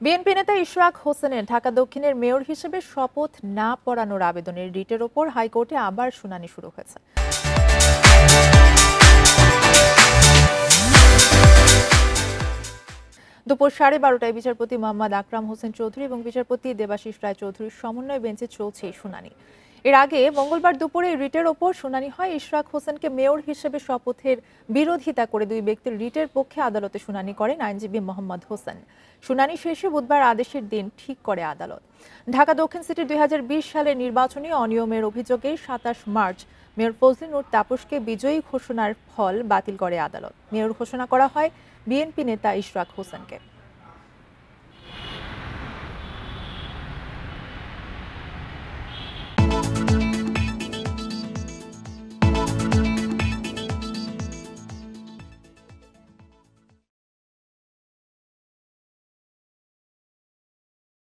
BNP নেতা ইশরাক হোসেনের ঢাকা দক্ষিণের মেয়র হিসেবে শপথ না পড়ানোর আবেদনের রিটের ওপর হাইকোর্টে আবার শুনানি শুরু হয়েছে। দুপুর 12:30টায় বিচারপতি মোহাম্মদ আকরাম হোসেন চৌধুরী এবং বিচারপতি দেবাশিস রায় চৌধুরীর সমন্বয় বেঞ্চে চলছে এই শুনানি। এর আগে মঙ্গলবার দুপুরে রিটের ওপর শুনানি হয়। ইশরাক হোসেনকে মেয়র হিসেবে শপথের বিরোধিতা করে দুই ব্যক্তির রিটের পক্ষে আদালতে শুনানি করেন আইনজীবী মোহাম্মদ হোসেন। শুনানি শেষে বুধবার আদেশের দিন ঠিক করে আদালত। ঢাকা দক্ষিণ সিটির 2020 সালের নির্বাচনী অনিয়মের অভিযোগে 27 মার্চ মেয়র ফজলে নূর তাপসকে বিজয়ী ঘোষণার ফল বাতিল করে আদালত। মেয়র ঘোষণা করা হয় বিএনপি নেতা ইশরাক হোসেনকে।